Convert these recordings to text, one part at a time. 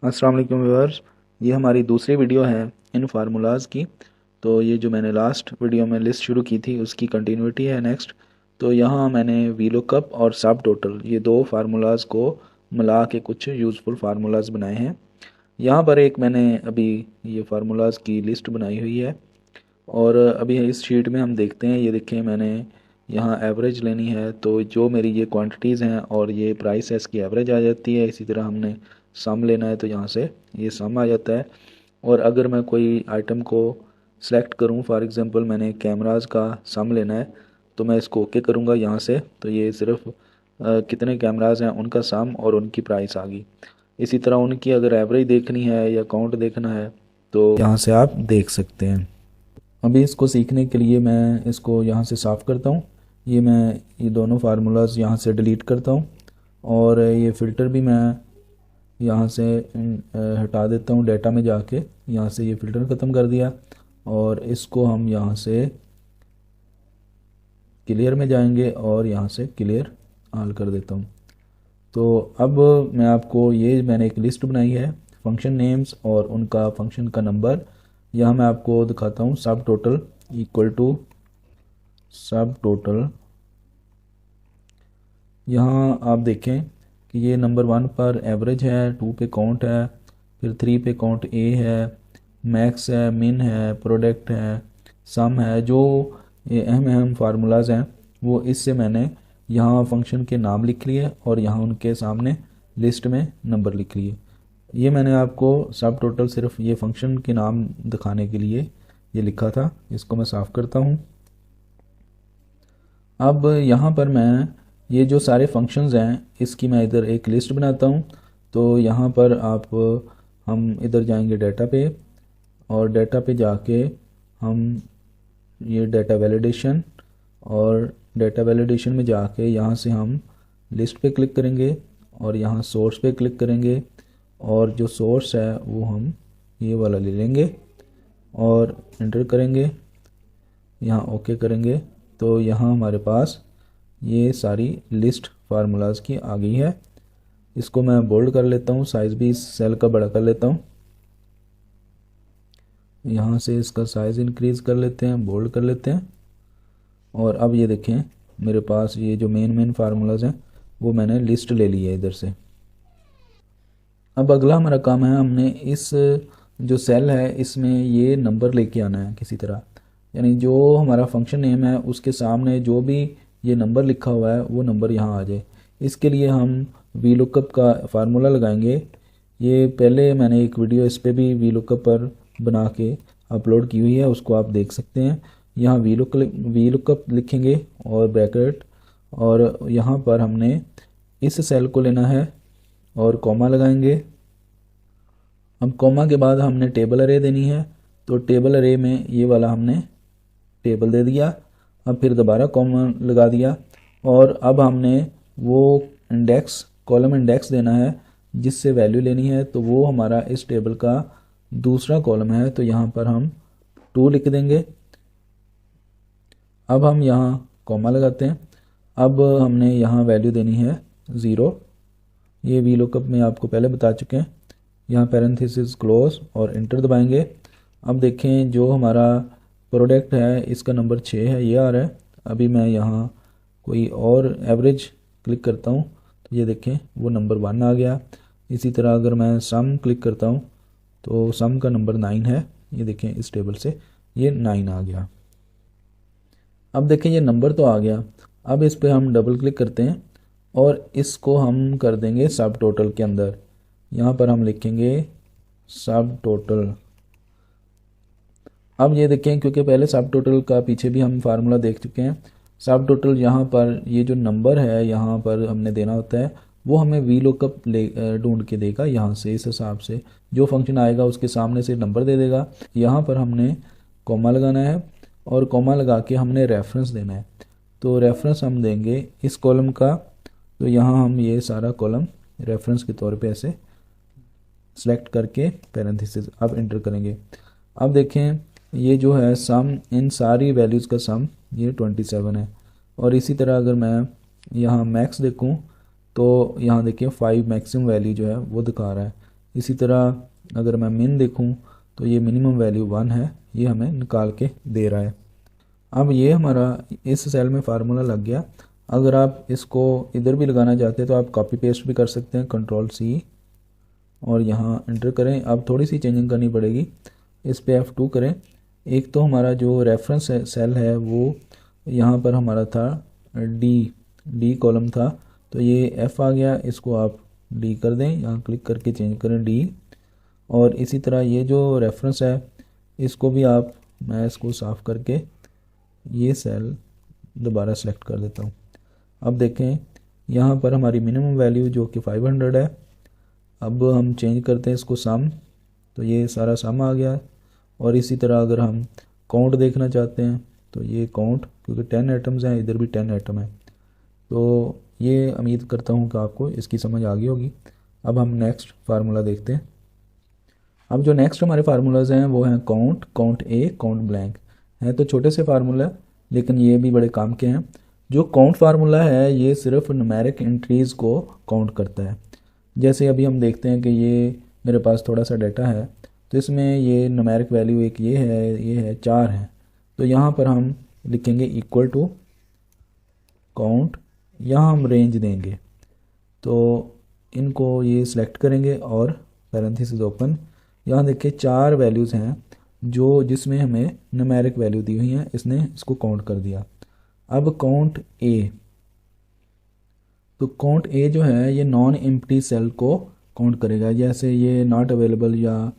अस्सलाम वालेकुम व्यूअर्स। ये हमारी दूसरी वीडियो है इन फार्मूलाज़ की। तो ये जो मैंने लास्ट वीडियो में लिस्ट शुरू की थी उसकी कंटिन्यूटी है नेक्स्ट। तो यहाँ मैंने वीलुकअप और सब टोटल ये दो फार्मूलाज़ को मिला के कुछ यूज़फुल फार्मूलाज़ बनाए हैं। यहाँ पर एक मैंने अभी ये फार्मूलाज़ की लिस्ट बनाई हुई है और अभी इस शीट में हम देखते हैं। ये देखें, मैंने यहाँ एवरेज लेनी है, तो जो मेरी ये क्वांटिटीज़ हैं और ये प्राइस है इसकी एवरेज आ जाती है। इसी तरह हमने सम लेना है तो यहाँ से ये सम आ जाता है। और अगर मैं कोई आइटम को सेलेक्ट करूँ, फॉर एग्ज़ाम्पल मैंने कैमराज़ का सम लेना है, तो मैं इसको ओके करूँगा यहाँ से, तो ये सिर्फ कितने कैमराज़ हैं उनका सम और उनकी प्राइस आ गई। इसी तरह उनकी अगर एवरेज देखनी है या काउंट देखना है तो यहाँ से आप देख सकते हैं। अभी इसको सीखने के लिए मैं इसको यहाँ से साफ़ करता हूँ। ये दोनों फार्मूलाज़ यहाँ से डिलीट करता हूँ और ये फ़िल्टर भी मैं यहाँ से हटा देता हूँ। डाटा में जाके यहाँ से ये फ़िल्टर ख़त्म कर दिया और इसको हम यहाँ से क्लियर में जाएंगे और यहाँ से क्लियर ऑल कर देता हूँ। तो अब मैंने एक लिस्ट बनाई है फंक्शन नेम्स और उनका फंक्शन का नंबर। यहाँ मैं आपको दिखाता हूँ। सब टोटल इक्वल टू सब टोटल। यहाँ आप देखें कि ये नंबर 1 पर एवरेज है, 2 पे काउंट है, फिर 3 पे काउंट ए है, मैक्स है, मिन है, प्रोडक्ट है, सम है। जो ये अहम अहम फार्मूलाज हैं वो इससे मैंने यहाँ फंक्शन के नाम लिख लिए और यहाँ उनके सामने लिस्ट में नंबर लिख लिए। ये मैंने आपको सब टोटल सिर्फ ये फंक्शन के नाम दिखाने के लिए ये लिखा था। इसको मैं साफ़ करता हूँ। अब यहाँ पर मैं ये जो सारे फंक्शंस हैं इसकी मैं इधर एक लिस्ट बनाता हूँ। तो यहाँ पर हम इधर जाएंगे डाटा पे और डाटा पे जाके हम ये डाटा वैलिडेशन और डाटा वैलिडेशन में जाके यहाँ से हम लिस्ट पे क्लिक करेंगे और यहाँ सोर्स पे क्लिक करेंगे और जो सोर्स है वो हम ये वाला ले लेंगे और एंटर करेंगे, यहाँ ओके करेंगे। तो यहाँ हमारे पास ये सारी लिस्ट फार्मूलाज की आ गई है। इसको मैं बोल्ड कर लेता हूँ, साइज़ भी इस सेल का बड़ा कर लेता हूँ। यहाँ से इसका साइज़ इंक्रीज़ कर लेते हैं, बोल्ड कर लेते हैं। और अब ये देखें मेरे पास ये जो मेन फार्मूलाज हैं वो मैंने लिस्ट ले ली है इधर से। अब अगला हमारा काम है, हमने इस जो सेल है इसमें ये नंबर लेके आना है किसी तरह, यानी जो हमारा फंक्शन नेम है उसके सामने जो भी ये नंबर लिखा हुआ है वो नंबर यहाँ आ जाए। इसके लिए हम वीलुकअप का फार्मूला लगाएंगे। ये पहले मैंने एक वीडियो इस पे भी वीलुकअप पर बना के अपलोड की हुई है, उसको आप देख सकते हैं। यहाँ वीलुकअप लिखेंगे और ब्रैकेट और यहाँ पर हमने इस सेल को लेना है और कॉमा लगाएंगे। अब कॉमा के बाद हमने टेबल अरे देनी है, तो टेबल अरे में ये वाला हमने टेबल दे दिया। अब फिर दोबारा कॉमा लगा दिया और अब हमने वो इंडेक्स कॉलम इंडेक्स देना है जिससे वैल्यू लेनी है, तो वो हमारा इस टेबल का दूसरा कॉलम है। तो यहाँ पर हम 2 लिख देंगे। अब हम यहाँ कॉमा लगाते हैं। अब हमने यहाँ वैल्यू देनी है 0। ये वीलुकअप में आपको पहले बता चुके हैं। यहाँ पैरेंथेसिस क्लोज और इंटर दबाएंगे। अब देखें जो हमारा प्रोडक्ट है इसका नंबर 6 है, ये आ रहा है। अभी मैं यहाँ कोई और एवरेज क्लिक करता हूँ तो ये देखें वो नंबर 1 आ गया। इसी तरह अगर मैं सम क्लिक करता हूँ तो सम का नंबर 9 है। ये देखें इस टेबल से ये 9 आ गया। अब देखें ये नंबर तो आ गया। अब इस पर हम डबल क्लिक करते हैं और इसको हम कर देंगे सब टोटल के अंदर। यहाँ पर हम लिखेंगे सब टोटल। अब ये देखें क्योंकि पहले सब टोटल का पीछे भी हम फार्मूला देख चुके हैं। सब टोटल यहाँ पर ये जो नंबर है यहाँ पर हमने देना होता है, वो हमें वीलुकअप ढूंढ के देगा। यहाँ से इस हिसाब से जो फंक्शन आएगा उसके सामने से नंबर दे देगा। यहाँ पर हमने कॉमा लगाना है और कॉमा लगा के हमने रेफरेंस देना है। तो रेफरेंस हम देंगे इस कॉलम का। तो यहाँ हम ये सारा कॉलम रेफरेंस के तौर पे ऐसे सेलेक्ट करके पैरेंथेसिस अब एंटर करेंगे। अब देखें ये जो है सम, इन सारी वैल्यूज़ का सम ये 27 है। और इसी तरह अगर मैं यहाँ मैक्स देखूँ तो यहाँ देखिए 5 मैक्सिमम वैल्यू जो है वो दिखा रहा है। इसी तरह अगर मैं मिन देखूं तो ये मिनिमम वैल्यू 1 है, ये हमें निकाल के दे रहा है। अब ये हमारा इस सेल में फार्मूला लग गया। अगर आप इसको इधर भी लगाना चाहते हैं तो आप कॉपी पेस्ट भी कर सकते हैं, Ctrl+C और यहाँ एंटर करें। अब थोड़ी सी चेंजिंग करनी पड़ेगी, इस पे F2 करें। एक तो हमारा जो रेफरेंस सेल है वो यहाँ पर हमारा था डी कॉलम था, तो ये F आ गया, इसको आप D कर दें, यहाँ क्लिक करके चेंज करें D। और इसी तरह ये जो रेफरेंस है इसको भी आप, मैं इसको साफ़ करके ये सेल दोबारा सेलेक्ट कर देता हूँ। अब देखें यहाँ पर हमारी मिनिमम वैल्यू जो कि 500 है। अब हम चेंज करते हैं इसको सम, तो ये सारा सम आ गया। और इसी तरह अगर हम काउंट देखना चाहते हैं तो ये काउंट, क्योंकि 10 आइटम्स हैं, इधर भी 10 आइटम है। तो ये उम्मीद करता हूँ कि आपको इसकी समझ आ गई होगी। अब हम नेक्स्ट फार्मूला देखते हैं। अब जो नेक्स्ट हमारे फार्मूलाज हैं वो हैं काउंट ए, काउंट ब्लैंक। हैं तो छोटे से फार्मूला लेकिन ये भी बड़े काम के हैं। जो काउंट फार्मूला है ये सिर्फ न्यूमेरिक एंट्रीज़ को काउंट करता है। जैसे अभी हम देखते हैं कि ये मेरे पास थोड़ा सा डाटा है, तो इसमें ये न्यूमेरिक वैल्यू एक ये है 4 है। तो यहाँ पर हम लिखेंगे इक्वल टू काउंट, यहाँ हम रेंज देंगे। तो इनको ये सिलेक्ट करेंगे और पैरेंथेसिस ओपन। यहाँ देखिए 4 वैल्यूज़ हैं जो जिसमें हमें न्यूमेरिक वैल्यू दी हुई हैं, इसने इसको काउंट कर दिया। अब काउंट ए, तो काउंट ए जो है ये नॉन एम्प्टी सेल को काउंट करेगा। जैसे ये नॉट अवेलेबल या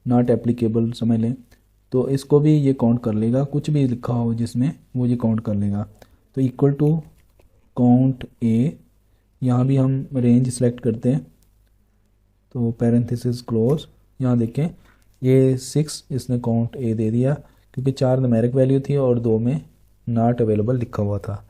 नॉट एप्लीकेबल समझ लें, तो इसको भी ये काउंट कर लेगा, कुछ भी लिखा हो जिसमें वो ये काउंट कर लेगा। तो इक्वल टू काउंट ए, यहाँ भी हम रेंज सेलेक्ट करते हैं, तो पैरेंथेसिस क्लोज। यहाँ देखें ये 6 इसने काउंट ए दे दिया, क्योंकि 4 न्यूमेरिक वैल्यू थी और 2 में नॉट अवेलेबल लिखा हुआ था।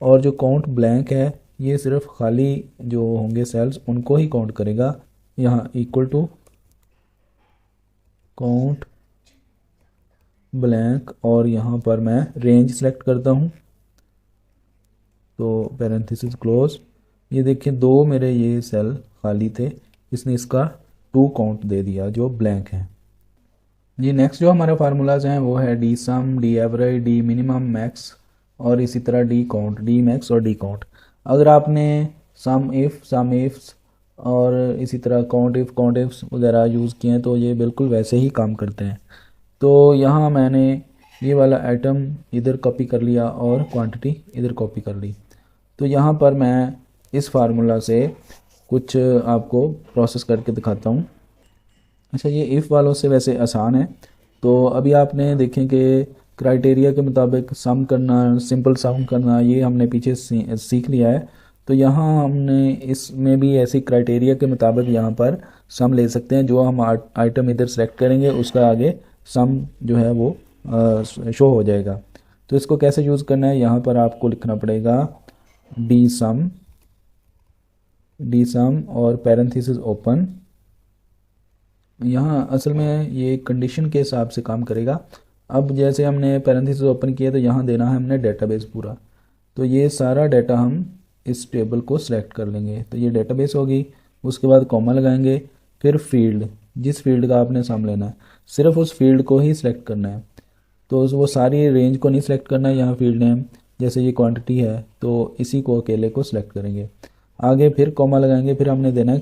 और जो काउंट ब्लैंक है ये सिर्फ खाली जो होंगे सेल्स उनको ही काउंट करेगा। यहाँ इक्वल टू काउंट ब्लैंक और यहाँ पर मैं रेंज सेलेक्ट करता हूँ, तो पैरेंथेसिस क्लोज। ये देखिए 2 मेरे ये सेल खाली थे, इसने इसका 2 काउंट दे दिया जो ब्लैंक है। जी नेक्स्ट जो हमारे फार्मूलाज हैं वो है the sum, the average, the minimum, max और इसी तरह डी काउंट, डी मैक्स और डी काउंट। अगर आपने सम इफ़्स और इसी तरह काउंट इफ़्स वगैरह यूज़ किए हैं तो ये बिल्कुल वैसे ही काम करते हैं। तो यहाँ मैंने ये वाला आइटम इधर कॉपी कर लिया और क्वांटिटी इधर कॉपी कर ली। तो यहाँ पर मैं इस फार्मूला से कुछ आपको प्रोसेस करके दिखाता हूँ। अच्छा ये इफ़ वालों से वैसे आसान है। तो अभी आपने देखें कि क्राइटेरिया के मुताबिक सम करना, सिंपल सम करना, ये हमने पीछे सीख लिया है। तो यहाँ हमने इसमें भी ऐसी क्राइटेरिया के मुताबिक यहाँ पर सम ले सकते हैं। जो हम आइटम इधर सेलेक्ट करेंगे उसका आगे सम जो है वो शो हो जाएगा। तो इसको कैसे यूज़ करना है, यहाँ पर आपको लिखना पड़ेगा डी सम और पैरेंथेसिस ओपन। यहाँ असल में ये कंडीशन के हिसाब से काम करेगा। अब जैसे हमने पैरेंथेसिस ओपन किया तो यहाँ देना है हमने डेटाबेस पूरा। तो ये सारा डाटा हम इस टेबल को सिलेक्ट कर लेंगे, तो ये डेटाबेस होगी। उसके बाद कॉमा लगाएंगे, फिर फील्ड, जिस फील्ड का आपने सम लेना है सिर्फ उस फील्ड को ही सिलेक्ट करना है। तो वो सारी रेंज को नहीं सिलेक्ट करना है। यहाँ फील्ड नेम जैसे ये क्वांटिटी है तो इसी को अकेले को सिलेक्ट करेंगे। आगे फिर कॉमा लगाएंगे, फिर हमने देना है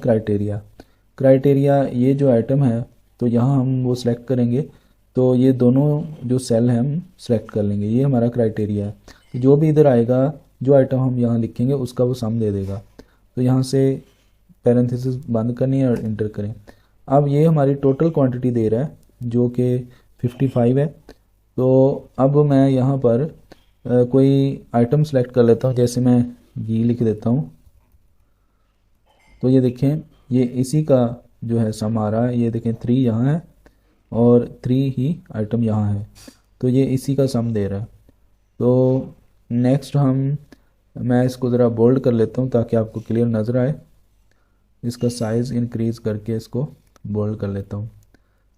क्राइटेरिया ये जो आइटम है तो यहाँ हम वो सिलेक्ट करेंगे। तो ये दोनों जो सेल हैं हम सिलेक्ट कर लेंगे, ये हमारा क्राइटेरिया है। तो जो भी इधर आएगा, जो आइटम हम यहाँ लिखेंगे उसका वो सम दे देगा। तो यहाँ से पैरेंथेसिस बंद करनी है और इंटर करें। अब ये हमारी टोटल क्वांटिटी दे रहा है जो कि 55 है। तो अब मैं यहाँ पर कोई आइटम सेलेक्ट कर लेता हूँ, जैसे मैं ये लिख देता हूँ। तो ये देखें ये इसी का जो है सम आ रहा है। ये देखें 3 यहाँ है और 3 ही आइटम यहाँ है, तो ये इसी का सम दे रहा है। तो नेक्स्ट मैं इसको ज़रा बोल्ड कर लेता हूँ ताकि आपको क्लियर नज़र आए। इसका साइज़ इंक्रीज़ करके इसको बोल्ड कर लेता हूँ।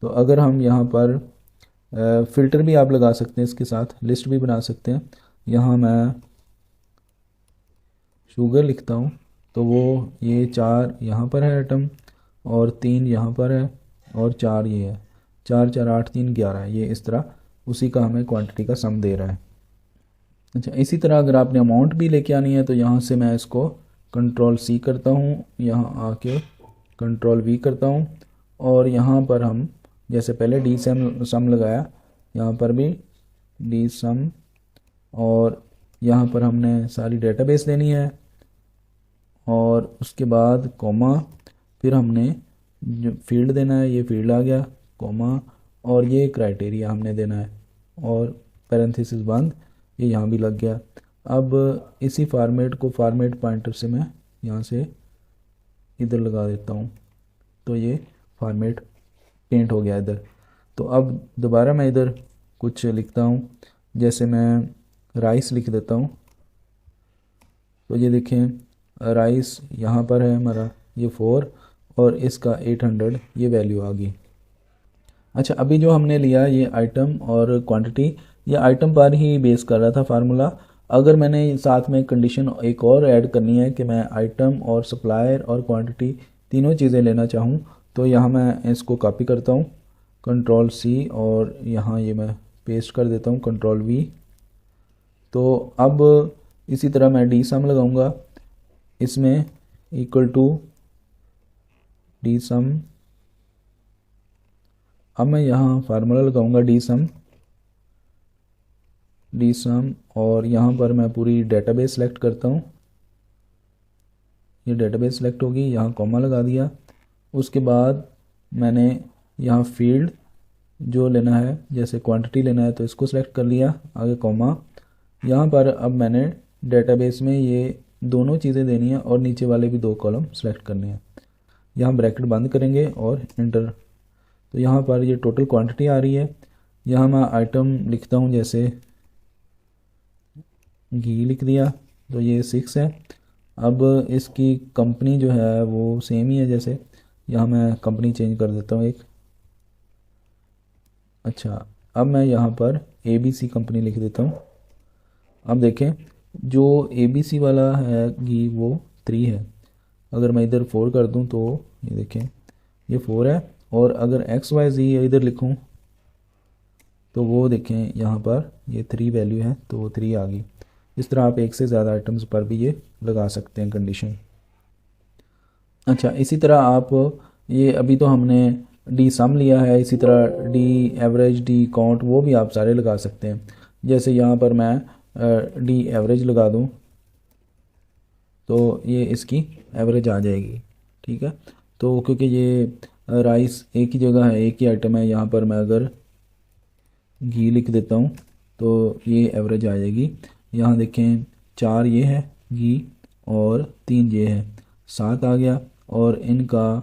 तो अगर हम यहाँ पर फ़िल्टर भी आप लगा सकते हैं, इसके साथ लिस्ट भी बना सकते हैं। यहाँ मैं शुगर लिखता हूँ, तो वो ये 4 यहाँ पर है आइटम और 3 यहाँ पर है और 4 ये है, 4 4 8 3 11, ये इस तरह उसी का हमें क्वांटिटी का सम दे रहा है। अच्छा, इसी तरह अगर आपने अमाउंट भी लेके आनी है तो यहाँ से मैं इसको कंट्रोल सी करता हूँ, यहाँ आके कंट्रोल वी करता हूँ, और यहाँ पर हम जैसे पहले डी सम लगाया, यहाँ पर भी डी सम, और यहाँ पर हमने सारी डेटाबेस लेनी है, और उसके बाद कॉमा, फिर हमने जो फील्ड देना है, ये फील्ड आ गया, कॉमा, और ये क्राइटेरिया हमने देना है, और पैरेंथेसिस बंद, ये यहाँ भी लग गया। अब इसी फॉर्मेट को फॉर्मेट पॉइंटर से मैं यहाँ से इधर लगा देता हूँ, तो ये फॉर्मेट पेंट हो गया इधर। तो अब दोबारा मैं इधर कुछ लिखता हूँ, जैसे मैं राइस लिख देता हूँ, तो ये देखें राइस यहाँ पर है हमारा ये 4 और इसका 800 ये वैल्यू आ गई। अच्छा, अभी जो हमने लिया ये आइटम और क्वांटिटी, ये आइटम पर ही बेस कर रहा था फार्मूला। अगर मैंने साथ में कंडीशन एक और ऐड करनी है कि मैं आइटम और सप्लायर और क्वांटिटी तीनों चीज़ें लेना चाहूँ, तो यहाँ मैं इसको कॉपी करता हूँ, कंट्रोल सी, और यहाँ ये मैं पेस्ट कर देता हूँ, कंट्रोल वी। तो अब इसी तरह मैं डी सम लगाऊंगा, इसमें इक्वल टू डी सम। अब मैं यहाँ फार्मूला लगाऊंगा डी सम, और यहाँ पर मैं पूरी डेटाबेस सेलेक्ट करता हूँ, ये डेटाबेस सेलेक्ट होगी, यहाँ कॉमा लगा दिया। उसके बाद मैंने यहाँ फील्ड जो लेना है, जैसे क्वांटिटी लेना है तो इसको सेलेक्ट कर लिया, आगे कॉमा। यहाँ पर अब मैंने डेटाबेस में ये दोनों चीज़ें देनी है और नीचे वाले भी 2 कॉलम सेलेक्ट करने हैं। यहाँ ब्रैकेट बंद करेंगे और इंटर। तो यहाँ पर ये टोटल क्वांटिटी आ रही है। यहाँ मैं आइटम लिखता हूँ, जैसे घी लिख दिया, तो ये 6 है। अब इसकी कंपनी जो है वो सेम ही है, जैसे यहाँ मैं कंपनी चेंज कर देता हूँ एक। अच्छा, अब मैं यहाँ पर ABC कंपनी लिख देता हूँ। अब देखें जो ABC वाला है घी वो 3 है, अगर मैं इधर 4 कर दूँ तो ये देखें ये 4 है, और अगर XYZ इधर लिखूँ तो वो देखें यहाँ पर ये 3 वैल्यू है, तो वो 3 आ गई। इस तरह आप एक से ज़्यादा आइटम्स पर भी ये लगा सकते हैं कंडीशन। अच्छा, इसी तरह आप ये अभी तो हमने डी सम लिया है, इसी तरह डी एवरेज, डी काउंट, वो भी आप सारे लगा सकते हैं। जैसे यहाँ पर मैं डी एवरेज लगा दूँ तो ये इसकी एवरेज आ जाएगी, ठीक है। तो क्योंकि ये राइस एक ही जगह है, एक ही आइटम है, यहाँ पर मैं अगर घी लिख देता हूँ तो ये एवरेज आ जाएगी। यहाँ देखें 4 ये है घी और 3 ये है, 7 आ गया। और इनका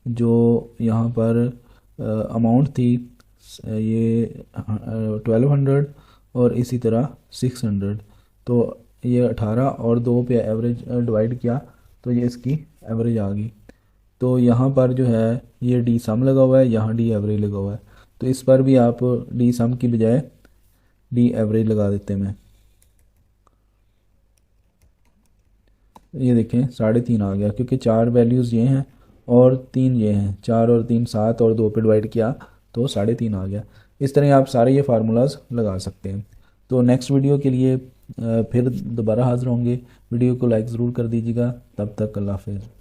जो यहाँ पर अमाउंट थी ये 1200 और इसी तरह 600, तो ये 18 और 2 पे एवरेज डिवाइड किया तो ये इसकी एवरेज आ गई। तो यहाँ पर जो है ये डी सम लगा हुआ है, यहाँ डी एवरेज लगा हुआ है, तो इस पर भी आप डी सम की बजाय डी एवरेज लगा देते हैं। मैं ये देखें 3.5 आ गया, क्योंकि 4 वैल्यूज़ ये हैं और 3 ये हैं, 4 और 3 7 और 2 पे डिवाइड किया तो 3.5 आ गया। इस तरह आप सारे ये फार्मूलाज लगा सकते हैं। तो नेक्स्ट वीडियो के लिए फिर दोबारा हाज़िर होंगे। वीडियो को लाइक ज़रूर कर दीजिएगा। तब तक अल्लाह हाफ़िज़।